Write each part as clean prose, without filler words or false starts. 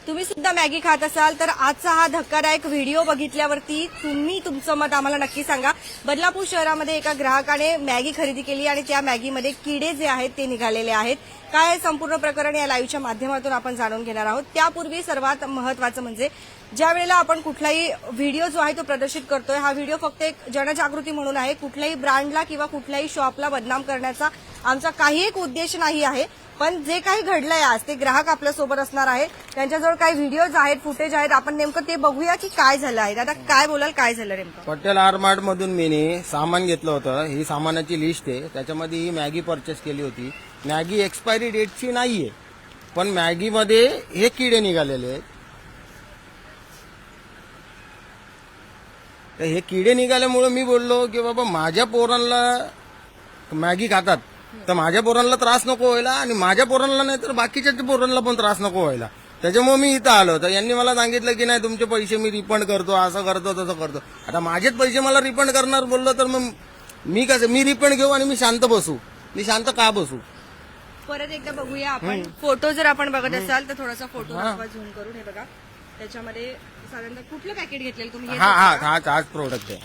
तुम्ही सुद्धा मॅगी खात असाल तर आजचा हा धक्कादायक व्हिडिओ बघितल्यावरती तुम्ही तुमचं मत आम्हाला नक्की सांगा। बदलापूर शहरामध्ये एका ग्राहकाने मॅगी खरेदी केली आणि त्या मॅगीमध्ये किडे जे आहेत ते निघालेले आहेत। काय आहे संपूर्ण प्रकरण या लाईव्हच्या माध्यमातून आपण जाणून घेणार आहोत। त्यापूर्वी सर्वात महत्त्वाचं म्हणजे ज्या वेळेला आपण कुठलाही व्हिडिओ जो आहे तो प्रदर्शित करतोय, हा व्हिडिओ फक्त एक जनजागृती म्हणून आहे। कुठल्याही ब्रँडला किंवा कुठल्याही शॉपला बदनाम करण्याचा आमचा काही एक उद्देश नाही आहे। पण जे काही घडलंय आज ते ग्राहक आपल्या सोबत असणार आहे, त्यांच्याजवळ काही व्हिडिओज आहेत, फुटेज आहेत, आपण नेमकं ते बघूया की काय झालं आहे। दादा काय बोलाल, काय झालं नेमकं? पटेल आर मार्ट मधून मी सामान घेतलं होतं। ही सामानाची लिस्ट आहे, त्याच्यामध्ये ही मॅगी परचेस केली होती। मॅगी एक्सपायरी डेटची नाहीये, पण मॅगी मध्ये हे किडे निघालेले आहेत। तर हे किडे निघाल्यामुळे मी बोललो की बाबा माझ्या पोरांना मॅगी खातात तर माझ्या पोरांना त्रास नको व्हायला, आणि माझ्या पोरांना नाही तर बाकीच्या पोरांना पण त्रास नको व्हायला। त्याच्यामुळे मी इथं आलो। तर यांनी मला सांगितलं की नाही तुमचे पैसे मी रिफंड करतो, असं करतो तसं करतो। आता माझेच पैसे मला रिफंड करणार बोललो तर मग मी रिफंड घेऊ आणि मी शांत बसू? मी शांत का बसू? परत एकदा बघूया आपण फोटो। जर आपण बघत असाल तर थोडासा फोटो झूम करून हे बघा। त्याच्यामध्ये साधारणतः कुठलं पॅकेट घेतलेलं तुम्ही? हाच प्रोडक्ट आहे।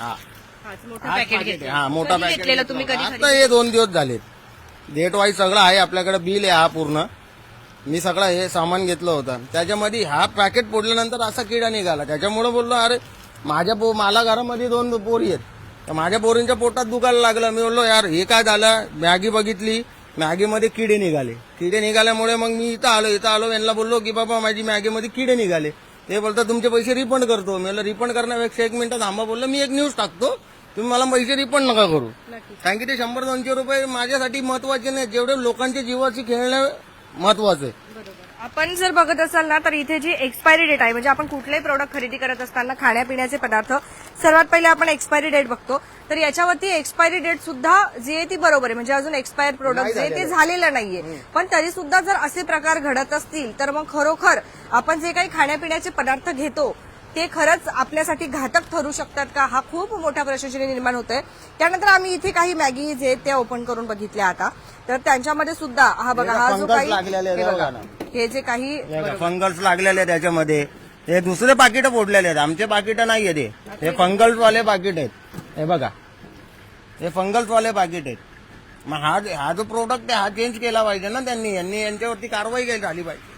हाच मोठा पॅकेट घेतलेलं। हा मोठा कधी पॅकेट घेतलेलं तुम्ही? कधी आता हे 2 दिवस झालेत। डेट वाईज सगळं आहे आपल्याकडे, बिल आहे हा पूर्ण। मी सगळं हे सामान घेतलं होतं, त्याच्यामध्ये हा पॅकेट फोडल्यानंतर असा किडा निघाला। त्याच्यामुळे बोललो अरे मला घरामध्ये 2 पोरी आहेत, तर माझ्या पोरींच्या पोटात दुखायला लागलं। मी बोललो यार हे काय झालं? मॅगी बघितली, मॅगीमध्ये किडे निघाले। किडे निघाल्यामुळे मग मी इथं आलो यांना बोललो की बाबा माझी मॅगीमध्ये किडे निघाले। ते बोलतात तुमचे पैसे रिफंड करतो। मी बोललो रिफंड करण्यापेक्षा 1 मिनिट थांबा, बोललो मी एक न्यूज टाकतो, तुम्ही मला पैसे रिफंड नका करू। कारण की ते 100-200 रुपये माझ्यासाठी महत्वाचे नाही, जेवढे लोकांच्या जीवाची खेळणं महत्वाचं आहे। आपण जर बघत असाल ना तर इथे जी एक्सपायरी डेट आहे, म्हणजे आपण कुठलेही प्रोडक्ट खरेदी करत असताना खाण्यापिण्याचे पदार्थ सर्वात पहिले आपण एक्सपायरी डेट बघतो। तर याच्यावरती एक्सपायरी डेट सुद्धा जी आहे ती बरोबर आहे, म्हणजे अजून एक्सपायर प्रोडक्ट जे ते झालेलं नाहीये। पण तरी सुद्धा जर असे प्रकार घडत असतील तर मग खरोखर आपण जे काही खाण्यापिण्याचे पदार्थ घेतो ते खरंच आपल्यासाठी घातक ठरू शकतात का, हा खूप मोठा प्रश्न निर्माण होतोय। त्यानंतर आम्ही इथे काही मॅगी जे त्या ओपन करून बघितल्या आता, तर त्यांच्यामध्ये सुद्धा हा बघा, हा जो काही हे जे काही फंगल्स लागलेले आहेत त्याच्यामध्ये, हे दुसरे पाकिट फोडलेले आहेत, आमचे पाकिट नाही आहेत। हे फंगल्स वाले पाकिट आहेत, हे बघा हे फंगल्स वाले पाकिट आहेत। मग हा जो प्रोडक्ट आहे हा चेंज केला पाहिजे ना त्यांनी यांच्यावरती कारवाई झाली पाहिजे।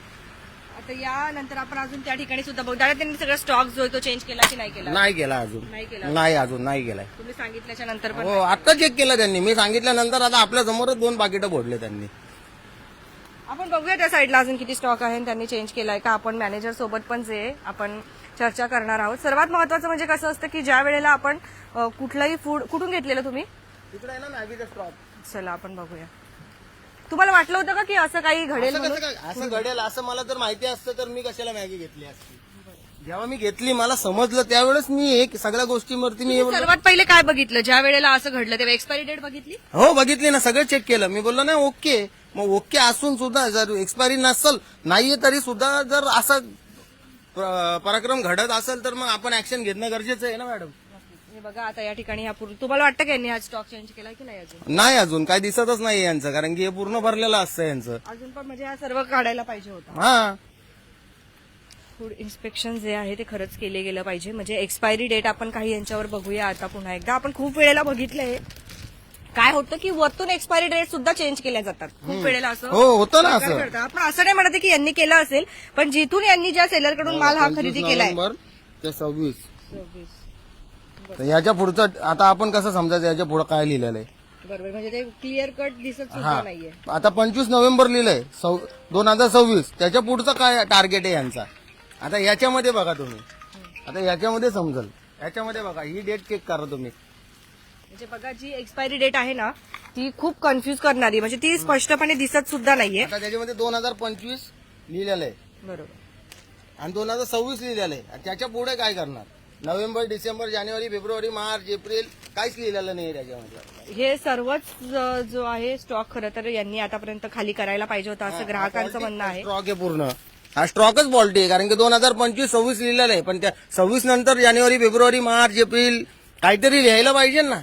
आता यानंतर आपण अजून त्या ठिकाणी सुद्धा बघू, दादा त्यांनी सगळं स्टॉक जो तो चेंज केला की नाही केला? नाही केला अजून, नाही केलाय। तुम्ही सांगितल्याच्या नंतर पण? हो आता चेक केलं त्यांनी, मी सांगितल्यानंतर आता आपल्या समोरच 2 पाकिटं फोडले त्यांनी। आपण बघूया त्या साईडला अजून किती स्टॉक आहे आणि त्यांनी चेंज केलाय का। आपण मॅनेजर सोबत पण जे आपण चर्चा करणार आहोत। सर्वात महत्वाचं म्हणजे कसं असतं की ज्या वेळेला आपण कुठलंही फूड, कुठून घेतलेलं तुम्ही? तिकडे आहे ना मॅगीचा स्टॉक। चला आपण बघूया। तुम्हाला वाटलं होतं का की असं काही घडेल? असं घडेल असं मला जर माहिती असतं तर मी कशाला मॅगी घेतली असती? जेव्हा मी घेतली मला समजलं त्यावेळेस मी एक सगळ्या गोष्टींवरती मी सर्वात पहिले काय बघितलं ज्या वेळेला असं घडलं तेव्हा? एक्सपायरी डेट बघितली? हो बघितली ना, सगळं चेक केलं। मी बोललो नाही ओके, मग ओके असून सुद्धा जर एक्सपायरी नसेल नाहीये तरी सुद्धा जर असा पराक्रम घडत असेल तर मग आपण ऍक्शन घेणं गरजेचं आहे ना मॅडम। हे बघा आता या ठिकाणी तुम्हाला वाटतं की यांनी हा स्टॉक चेंज केला की नाही? अजून नाही, अजून काही दिसतच नाही यांचं, कारण की हे पूर्ण भरलेलं असतं यांचं। अजून पण म्हणजे हा सर्व काढायला पाहिजे होता। हा फूड इन्स्पेक्शन जे आहे ते खरंच केले गेलं पाहिजे। म्हणजे एक्सपायरी डेट आपण काही यांच्यावर बघूया आता पुन्हा एकदा। आपण खूप वेळेला बघितलंय काय होतं की वरतून एक्सपायरी डेट सुद्धा चेंज केल्या जातात खूप वेळेला। असं होतं ना असं। आपण असं नाही म्हणत की यांनी केलं असेल, पण जिथून यांनी ज्या सेलरकडून माल हा खरेदी केलाय 25 नोव्हेंबर ते 26 तर याच्या पुढचं आता आपण कसं समजायचं याच्या पुढे काय लिहिलेलं आहे? बरोबर, म्हणजे ते क्लिअर कट दिसत सुद्धा नाहीये। आता 25 नोव्हेंबर लिहिलंय 2026, त्याच्या पुढचं काय टार्गेट आहे यांचा? आता याच्यामध्ये बघा तुम्ही, आता याच्यामध्ये समजल, याच्यामध्ये बघा ही डेट चेक करा तुम्ही। म्हणजे बघा जी एक्सपायरी डेट आहे ना ती खूप कन्फ्युज करणारी, म्हणजे ती स्पष्टपणे दिसत सुद्धा नाहीये। आता त्याच्यामध्ये 2025 लिहिलेलं आहे बरोबर, आणि 2026 लिहिलेलं आहे। त्याच्या पुढे काय करणार? नोव्हेंबर, डिसेंबर, जानेवारी, फेब्रुवारी, मार्च, एप्रिल काहीच लिहिलेलं नाही त्याच्यामध्ये। हे सर्वच जो आहे स्टॉक खरं तर यांनी आतापर्यंत खाली करायला पाहिजे होता असं ग्राहकांचं म्हणणं आहे। स्टॉक आहे पूर्ण, हा स्टॉकच फॉल्टी आहे, कारण की 2025-26 लिहिलेलं आहे, पण त्या 26 नंतर जानेवारी, फेब्रुवारी, मार्च, एप्रिल काहीतरी लिहायला पाहिजे ना।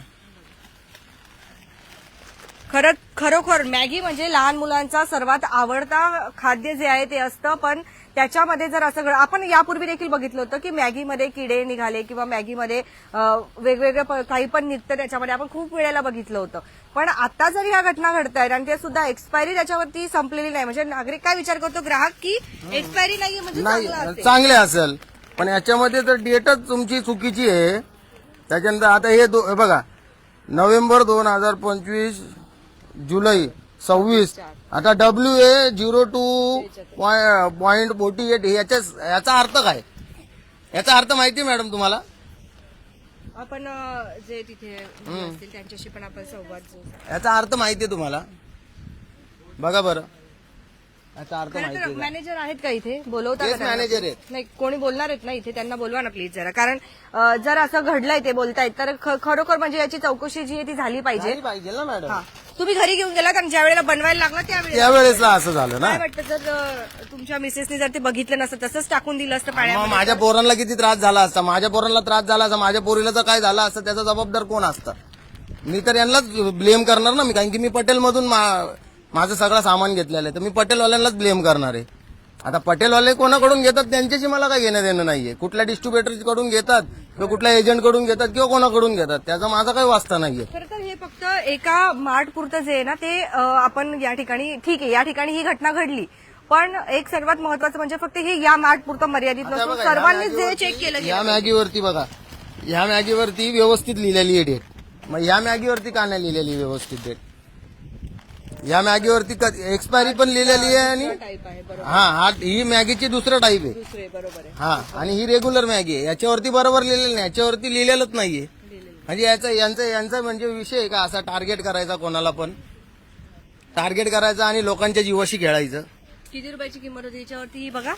खरोखर मॅगी म्हणजे लहान मुलांचा सर्वात आवडता खाद्य जे आहे ते असतं, पण त्याच्यामध्ये जर असं आपण यापूर्वी देखील बघितलं होतं की मॅगीमध्ये किडे निघाले किंवा मॅगीमध्ये वेगवेगळं काही पण निघतं त्याच्यामध्ये, आपण खूप वेळेला बघितलं होतं. पण आता जर ह्या घटना घडतायत आणि ते सुद्धा एक्सपायरी त्याच्यावरती संपलेली नाही, म्हणजे नागरिक काय विचार करतो, ग्राहक की एक्सपायरी नाहीये म्हणजे चांगलं नाही असेल. चांगले असेल, पण याच्यामध्ये तर डेटच तुमची चुकीची आहे. त्याच्यानंतर आता हे हे बघा, नोव्हेंबर 2025 जुलै 26, आता WA02.48 याचा अर्थ काय? याचा अर्थ माहिती मॅडम तुम्हाला? आपण जे तिथे असतील त्यांच्याशी पण आपण संवाद जोडू. याचा अर्थ माहिती आहे तुम्हाला? बघा बरं, याचा अर्थ खरं माहिती तर आहे का? मॅनेजर आहेत का इथे? बोलवता का तेच त्यांना? मॅनेजर आहेत. नाही, कोणी बोलणार आहेत ना इथे, त्यांना बोलवा ना प्लीज जरा, कारण जर असं घडलंय ते बोलतायत तर खरोखर म्हणजे याची चौकशी जी आहे ती झाली पाहिजे. झाली पाहिजे ना मॅडम. हा. तुम्ही घरी घेऊन गेलात आणि ज्या वेळेला बनवायला लागला त्यावेळेला त्यावेळेसला असं झालं ना. काय वाटतं, जर तुमच्या मिसेसने जर ते बघितलं नसतं तसंच टाकून दिलं असतं मग पाण्यामध्ये? माझ्या पोरांना किती त्रास झाला असता, माझ्या पोरांना त्रास झाला असता, माझ्या पोरीला जर काय झालं असतं त्याचा जबाबदार कोण असतं? मी तर यांनाच ब्लेम करणार ना, मी कारण की मी पटेलमधून माझं सगळं सामान घेतलेलं आहे, तर मी पटेलवाल्यांनाच ब्लेम करणार आहे. आता पटेलवाले कोणाकडून घेतात त्यांच्याशी मला काही घेणं देणं नाहीये. कुठल्या डिस्ट्रीब्युटर कडून घेतात किंवा कुठल्या एजंट कडून घेतात किंवा कोणाकडून घेतात, त्याचा माझा काही वास्ता नाहीये. खरं तर हे फक्त एका मार्ट पुरतं जे आहे ना ते आपण या ठिकाणी, ठीक आहे या ठिकाणी ही घटना घडली, पण एक सर्वात महत्वाचं म्हणजे फक्त हे या मार्ट पुरतं मर्यादित आता नसून बघा, सर्वांनी ह्या जे मॅगीवरती- चेक केलं ह्या मॅगीवरती बघा, ह्या मॅगीवरती व्यवस्थित लिहिलेली आहे डेट, मग ह्या मॅगीवरती का नाही लिहिलेली व्यवस्थित डेट? ह्या मॅगीवरती एक्सपायरी पण लिहिलेली आहे आणि टाईप आहे, बरोबर, हा ही मॅगीची दुसरं टाईप आहे. दुसरे बरोबर आहे. हा, आणि ही रेग्युलर मॅगी आहे. याच्यावरती बरोबर लिहिलेलं नाही, याच्यावरती लिहिलेलंच नाहीये. म्हणजे यांचा म्हणजे विषय आहे का असा टार्गेट करायचा, कोणाला पण टार्गेट करायचा आणि लोकांच्या जीवाशी खेळायचं? किती रुपयाची किंमत होती याच्यावरती ही बघा,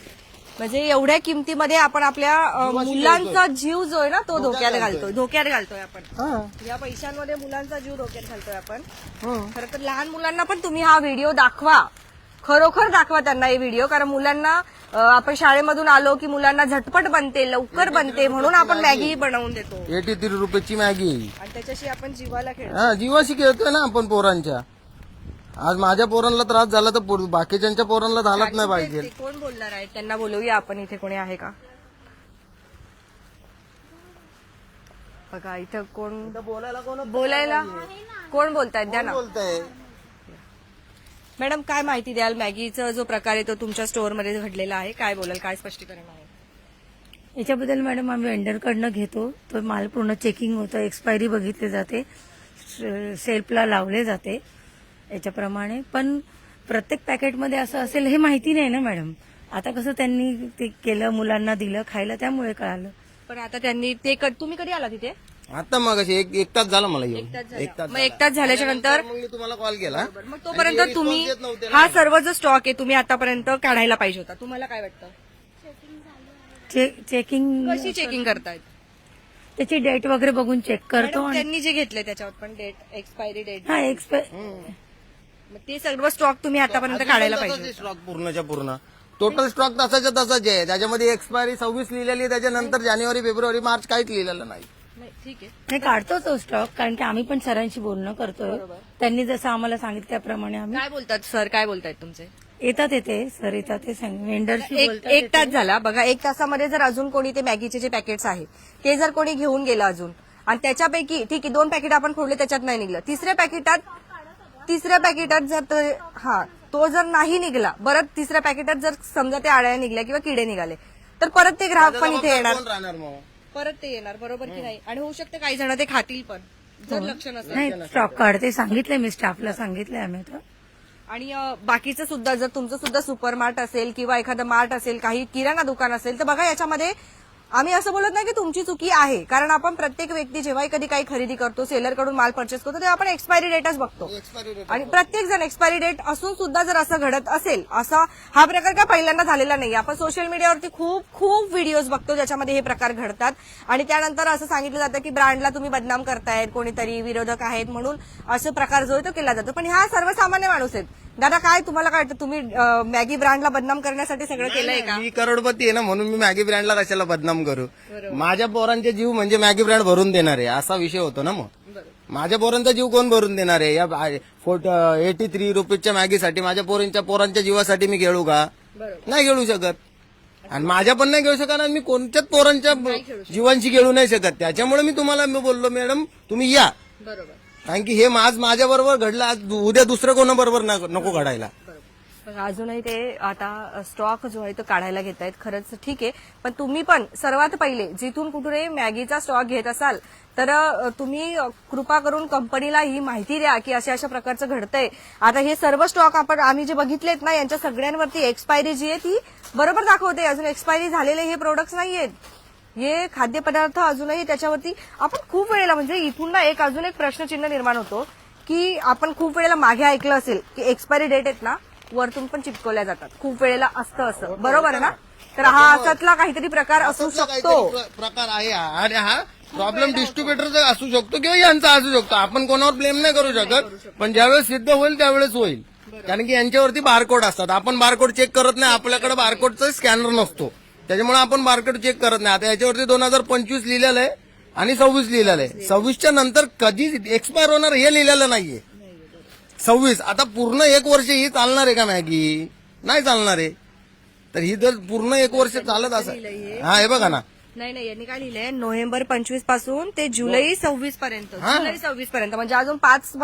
म्हणजे एवढ्या किमतीमध्ये आपण आपल्या मुलांचा जीव जो आहे ना तो धोक्यात घालतोय आपण. या पैशांमध्ये मुलांचा जीव धोक्यात घालतोय आपण. खरं तर लहान मुलांना पण तुम्ही हा व्हिडिओ दाखवा, खरोखर दाखवा त्यांना हे व्हिडिओ, कारण मुलांना आपण शाळेमधून आलो की मुलांना झटपट बनते, लवकर बनते, म्हणून आपण मॅगी बनवून देतो 83 रुपयाची मॅगी आणि त्याच्याशी आपण जीवाला खेळतो. हा, जीवाशी खेळतोय ना आपण पोरांच्या. आज माझ्या पोरांना त्रास झाला तर बाकीच्या पोरांना झालाच नाही पाहिजे. ते कोण बोलणार आहेत त्यांना बोलवूया आपण, इथे कोणी आहे का बघा, इथं कोण बोलायला कोण बोलतायत, द्या ना. बोलताय मॅडम काय माहिती द्याल, मॅगीचा जो प्रकार आहे तो तुमच्या स्टोअरमध्ये घडलेला आहे, काय बोलाल, काय स्पष्टीकरण आहे? याच्याबद्दल मॅडम आम्ही वेंडरकडनं घेतो, तो माल पूर्ण चेकिंग होतं, एक्सपायरी बघितली जाते, सेल्फला लावले जाते याच्याप्रमाणे, पण प्रत्येक पॅकेटमध्ये असं असेल हे माहिती नाही ना मॅडम. आता कसं त्यांनी ते केलं, मुलांना दिलं खायला, त्यामुळे कळालं. पण आता त्यांनी ते तुम्ही कधी आला तिथे? आता मग एक तास झाला मला येऊन. मग एक तास झाल्याच्या नंतर मग मी तुम्हाला कॉल केला. मग तोपर्यंत तुम्ही हा सर्व जो स्टॉक आहे तुम्ही आतापर्यंत काढायला पाहिजे होता. तुम्हाला काय वाटतं, चेकिंग कशी चेकिंग करतायत? त्याची डेट वगैरे बघून चेक करतो. मॅडम, आणि त्यांनी जे घेतलंय त्याच्यावर पण डेट, एक्सपायरी डेट, हा मग ते सर्व स्टॉक तुम्ही आतापर्यंत काढायला पाहिजे. स्टॉक पूर्णच्या पूर्ण टोटल स्टॉक तसाच्या तसाच आहे. त्याच्यामध्ये एक्सपायरी 26 लिहिलेली आहे, त्याच्यानंतर जानेवारी, फेब्रुवारी, मार्च काहीच लिहिलेलं नाही. नाही, ठीक आहे. हे काढतो तो स्टॉक, कारण की आम्ही पण सरांशी बोलणं करतोय. त्यांनी जसं आम्हाला सांगितलं त्याप्रमाणे आम्ही काय बोलतात सर, काय बोलतायत तुमचे? येतात, येते सर येतात, ते वेंडरशी बोलतात. एक तास झाला बघा, एक तासामध्ये जर अजून कोणी ते मॅगीचे जे पॅकेट्स आहेत ते जर कोणी घेऊन गेलं अजून, आणि त्याच्यापैकी ठीक आहे 2 पॅकेट आपण खोडले त्याच्यात नाही निघलं, तिसऱ्या पॅकेटात जर तो जर नाही निघला, परत तिसऱ्या पॅकेटात जर समजा ते आळ्या निघल्या किंवा किडे निघाले, तर परत ते ग्राहक पण इथे येणार, कोण राहणार मग? परत ते येणार, बरोबर की नाही? आणि होऊ शकतं काही जण ते खातील पण, जर लक्ष नसेल. नाही, स्टॉक काढते, सांगितलंय मी स्टाफला, सांगितलंय आम्ही आता. आणि बाकीचं सुद्धा, जर तुमचं सुद्धा सुपर मार्ट असेल किंवा एखादं मार्ट असेल, काही किराणा दुकान असेल, तर बघा याच्यामध्ये आम्ही असं बोलत नाही की तुमची चुकी आहे, कारण आपण प्रत्येक व्यक्ती जेव्हा कधी काही खरेदी करतो, सेलरकडून माल परचेस करतो, तेव्हा आपण एक्सपायरी डेटच बघतो. आणि प्रत्येक जण एक्सपायरी डेट असून सुद्धा जर असं घडत असेल, असा हा प्रकार काय पहिल्यांदा झालेला नाही. आपण सोशल मीडियावरती खूप व्हिडिओज बघतो ज्याच्यामध्ये हे प्रकार घडतात, आणि त्यानंतर असं सांगितलं जातं की ब्रँडला तुम्ही बदनाम करतायत, कोणीतरी विरोधक आहेत म्हणून असं प्रकार जो आहे तो केला जातो. पण ह्या सर्वसामान्य माणूस आहेत. दादा, काय तुम्हाला काय वाटतं, तुम्ही मॅगी ब्रँडला बदनाम करण्यासाठी सगळं केलंय का? मी करोडपती आहे ना, म्हणून मी मॅगी ब्रँडला कशाला बदनाम करू? माझ्या पोरांचे जीव म्हणजे मॅगी ब्रँड भरून देणार आहे, असा विषय होतो ना. मग माझ्या पोरांचा जीव कोण भरून देणार आहे? या 83 रुपीजच्या मॅगीसाठी माझ्या पोरांच्या जीवासाठी मी खेळू का? नाही खेळू शकत. आणि माझ्या पण नाही खेळू शकत आणि मी कोणत्याच पोरांच्या जीवांशी खेळू नाही शकत. त्याच्यामुळे मी तुम्हाला बोललो मॅडम तुम्ही या, कारण की हे आज माझ्या बरोबर घडलं, आज उद्या दुसरं कोणाबरोबर नको घडायला. पण अजूनही ते आता स्टॉक जो आहे तो काढायला घेत आहेत. खरंच ठीक आहे, पण तुम्ही पण सर्वात पहिले जिथून कुठे मॅगीचा स्टॉक घेत असाल तर तुम्ही कृपा करून कंपनीला ही माहिती द्या की अशा अशा प्रकारचं घडतंय. आता हे सर्व स्टॉक आम्ही जे बघितलेत ना यांच्या सगळ्यांवरती एक्सपायरी जी आहे ती बरोबर दाखवते. अजून एक्सपायरी झालेले हे प्रोडक्ट्स नाहीयेत. हे खाद्यपदार्थ अजूनही त्याच्यावरती आपण खूप वेळेला म्हणजे इथून ना अजून एक प्रश्नचिन्ह निर्माण होतो की आपण खूप वेळेला मागे ऐकलं असेल की एक्सपायरी डेट आहेत ना वरतून पण चिपकवल्या जातात. खूप वेळेला असतं असं, बरोबर आहे ना? तर हा असातला काहीतरी प्रकार असू शकतो. प्रकार आहे आणि हा प्रॉब्लेम डिस्ट्रीब्युटरचा असू शकतो किंवा यांचा असू शकतो. आपण कोणावर ब्लेम नाही करू शकत, पण ज्यावेळेस सिद्ध होईल त्यावेळेस होईल. कारण की यांच्यावरती बारकोड असतात. आपण बारकोड चेक करत नाही, आपल्याकडे बारकोडचा स्कॅनर नसतो, त्याच्यामुळे आपण बारकोड चेक करत नाही. आता याच्यावरती 2025 लिहिलेलं आहे आणि 26 लिहिलेलं आहे. 26च्या नंतर कधी एक्सपायर होणार हे लिहिलेलं नाहीये. 26 आता पूर्ण 1 वर्ष ही चालणार आहे का मॅगी? नाही चालणार आहे. तर ही जर पूर्ण 1 वर्ष चालत असेल, हा हे बघा ना, नाही यांनी काय लिहिलंय नोव्हेंबर 25 पासून ते जुलै 26 पर्यंत. जुलै 26 पर्यंत म्हणजे अजून 5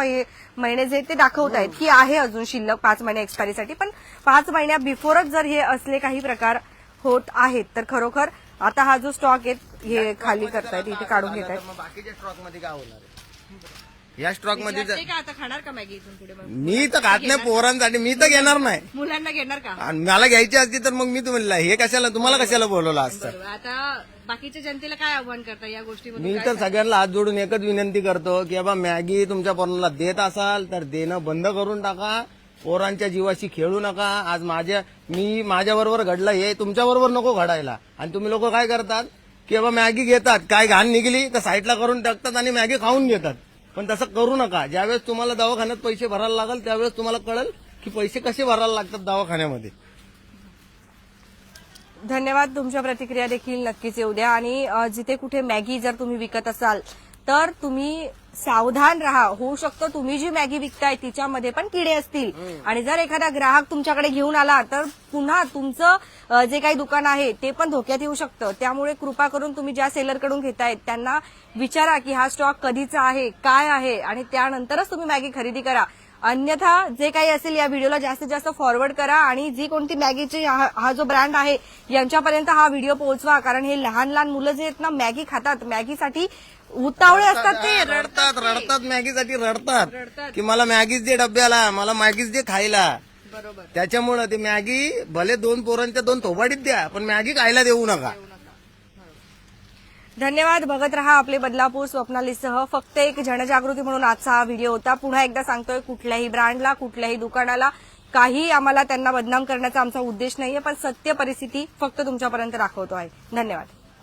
महिने जे ते दाखवत आहेत की आहे अजून शिल्लक 5 महिने एक्सपायरीसाठी. पण 5 महिन्या बिफोरच जर हे असले काही प्रकार होत आहेत तर खरोखर आता हा जो स्टॉक आहे हे खाली करतायत, इथे काढून घेत आहेत. बाकीच्या स्टॉक मध्ये काय होणार आहे? या स्टॉक मध्ये ते काय आता खाणार का मॅगी इथून पुढे? मी तर खात नाही पोरांसाठी, मी तर घेणार नाही. मुलांना घेणार का? आणि मला घ्यायची असती तर मग मी तुम्हाला हे कशाला तुम्हाला कशाला बोलवलं असतं? बरोबर. आता बाकीच्या जनतेला काय आव्हान करता या गोष्टीमध्ये? मी तर सगळ्यांना हात जोडून एकच विनंती करतो की बाबा मॅगी तुमच्या पोरांना देत असाल तर देणं बंद करून टाका. पोरांच्या जीवाशी खेळू नका. आज माझ्या बरोबर घडलं हे तुमच्या बरोबर नको घडायला. आणि तुम्ही लोक काय करतात की बाबा मॅगी घेतात, काय घाण निघली तर साईडला करून टाकतात आणि मॅगी खाऊन घेतात. पण तसं करू नका. ज्यावेळेस तुम्हाला दवाखान्यात पैसे भरायला लागल त्यावेळेस तुम्हाला कळेल की पैसे कसे भरायला लागतात दवाखान्यामध्ये. धन्यवाद. तुमच्या प्रतिक्रिया देखील नक्कीच येऊ द्या. आणि जिथे कुठे मॅगी जर तुम्ही विकत असाल तर तुम्ही सावधान राहा. होऊ शकतं तुम्ही जी मॅगी विकताय तिच्यामध्ये पण किडे असतील आणि जर एखादा ग्राहक तुमच्याकडे घेऊन आला तर पुन्हा तुमचं जे काही दुकान आहे ते पण धोक्यात येऊ शकतं. त्यामुळे कृपा करून तुम्ही ज्या सेलरकडून घेतायत त्यांना विचारा की हा स्टॉक कधीचा आहे, काय आहे आणि त्यानंतरच तुम्ही मॅगी खरेदी करा. अन्यथा जे काही असेल या व्हिडिओला जास्तीत जास्त फॉरवर्ड करा आणि जी कोणती मॅगीची हा जो ब्रँड आहे यांच्यापर्यंत हा व्हिडिओ पोहोचवा. कारण हे लहान लहान मुलं जे आहेत ना मॅगी खातात, मॅगीसाठी उतावळे असतात, ते रडतात मॅगीसाठी रडतात की मला मॅगीच दे डब्याला, मला मॅगीच दे खायला. बरोबर. त्याच्यामुळे ते मॅगी भले 2 पोरांच्या 2 थोबाडीत द्या पण मॅगी खायला देऊ नका. धन्यवाद. बघत रहा आपले बदलापूर स्वप्नालीसह. फक्त एक जनजागृती म्हणून आजचा हा व्हिडिओ होता. पुन्हा एकदा सांगतोय कुठल्याही ब्रँडला, कुठल्याही दुकानाला काही आम्हाला त्यांना बदनाम करण्याचा आमचा उद्देश नाहीये, पण सत्य परिस्थिती फक्त तुमच्यापर्यंत दाखवतो आहे. धन्यवाद.